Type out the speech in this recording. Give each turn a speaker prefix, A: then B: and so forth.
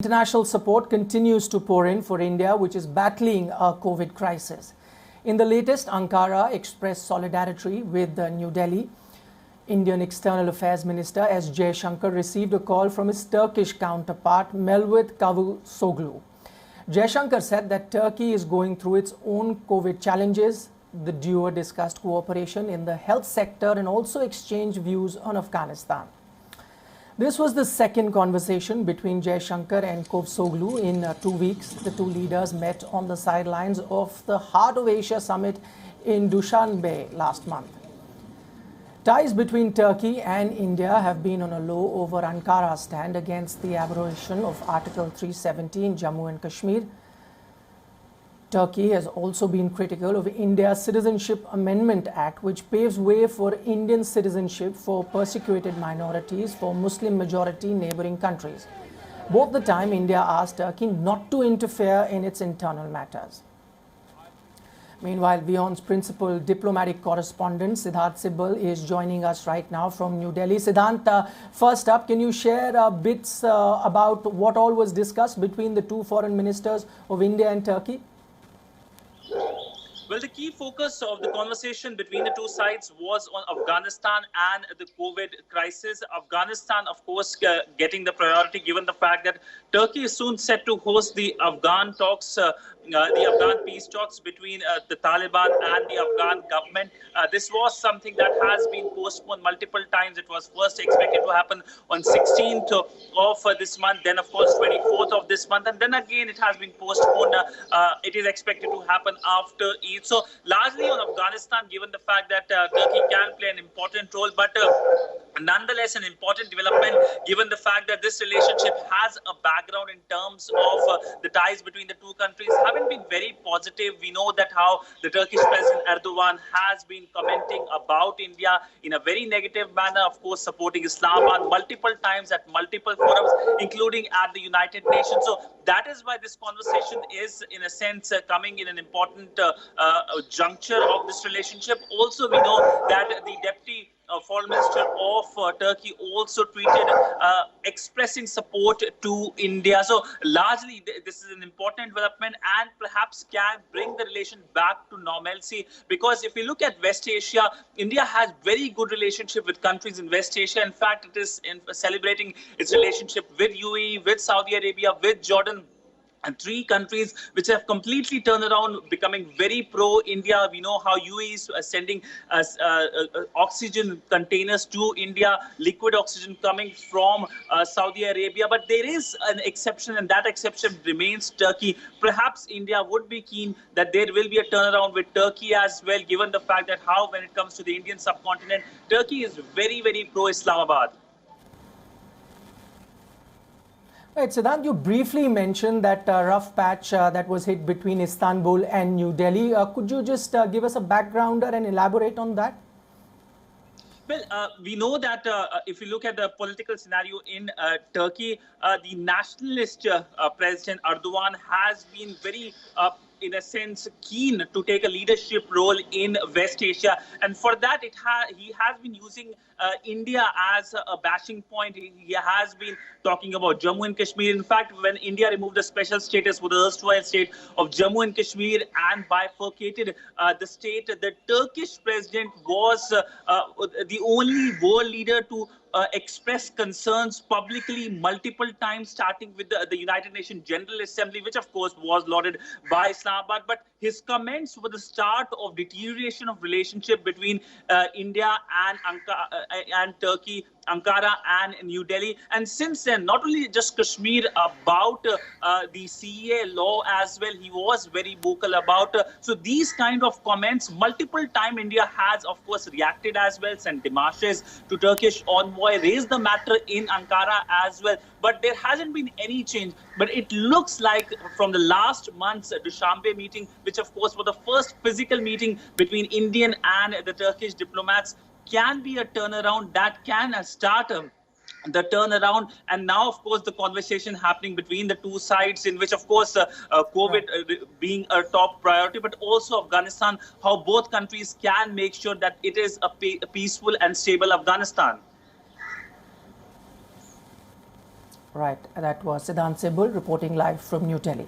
A: International support continues to pour in for India, which is battling a COVID crisis. In the latest, Ankara expressed solidarity with New Delhi. Indian External Affairs Minister S. Jaishankar received a call from his Turkish counterpart, Mevlut Cavusoglu. Jaishankar said that Turkey is going through its own COVID challenges. The duo discussed cooperation in the health sector and also exchanged views on Afghanistan. This was the second conversation between Jaishankar and Cavusoglu in 2 weeks. The two leaders met on the sidelines of the Heart of Asia summit in Dushanbe last month. Ties between Turkey and India have been on a low over Ankara's stand against the abrogation of Article 370 in Jammu and Kashmir. Turkey has also been critical of India's Citizenship Amendment Act, which paves way for Indian citizenship for persecuted minorities for Muslim-majority neighboring countries. Both the time, India asked Turkey not to interfere in its internal matters. Meanwhile, WION's principal diplomatic correspondent, Siddhant Sibal, is joining us right now from New Delhi. Siddhant, first up, can you share bits about what all was discussed between the two foreign ministers of India and Turkey?
B: Well, the key focus of the conversation between the two sides was on Afghanistan and the COVID crisis. Afghanistan, of course, getting the priority given the fact that Turkey is soon set to host the Afghan talks, the Afghan peace talks between the Taliban and the Afghan government. This was something that has been postponed multiple times. It was first expected to happen on 16th of this month, then of course 24th of this month, and then again it has been postponed. It is expected to happen after Eid. So largely on Afghanistan, given the fact that Turkey can play an important role, but nonetheless an important development given the fact that this relationship has a background in terms of the ties between the two countries haven't been very positive. We know that how the Turkish President Erdogan has been commenting about India in a very negative manner, of course supporting Islamabad multiple times at multiple forums, including at the United Nations. So that is why this conversation is in a sense coming in an important juncture of this relationship. Also, we know that the Deputy Foreign Minister of Turkey also tweeted expressing support to India. So largely this is an important development and perhaps can bring the relation back to normalcy, because if you look at West Asia, India has very good relationship with countries in West Asia. In fact, it is celebrating its relationship with UAE, with Saudi Arabia, with Jordan, and three countries which have completely turned around, becoming very pro-India. We know how UAE is sending oxygen containers to India, liquid oxygen coming from Saudi Arabia. But there is an exception, and that exception remains Turkey. Perhaps India would be keen that there will be a turnaround with Turkey as well, given the fact that how, when it comes to the Indian subcontinent, Turkey is very, very pro-Islamabad.
A: Right, Siddhant, you briefly mentioned that rough patch that was hit between Istanbul and New Delhi. Could you just give us a backgrounder and elaborate on that?
B: Well, we know that if you look at the political scenario in Turkey, the nationalist President Erdogan has been very in a sense, keen to take a leadership role in West Asia. And for that, he has been using India as a bashing point. He has been talking about Jammu and Kashmir. In fact, when India removed the special status for the erstwhile state of Jammu and Kashmir and bifurcated the state, the Turkish president was the only world leader to express concerns publicly multiple times, starting with the United Nations General Assembly, which of course was lauded by Islamabad. But his comments were the start of deterioration of relationship between India and Turkey, Ankara and New Delhi. And since then, not only just Kashmir, about the CEA law as well, he was very vocal about. So these kind of comments, multiple time India has, of course, reacted as well, sent demarches to Turkish envoy, raised the matter in Ankara as well. But there hasn't been any change. But it looks like from the last month's Dushanbe meeting, which of course was the first physical meeting between Indian and the Turkish diplomats, can be a turnaround that can start the turnaround. And now, of course, the conversation happening between the two sides, in which, of course, COVID being a top priority, but also Afghanistan, how both countries can make sure that it is a peaceful and stable Afghanistan.
A: Right, that was Siddhant Sibul reporting live from New Delhi.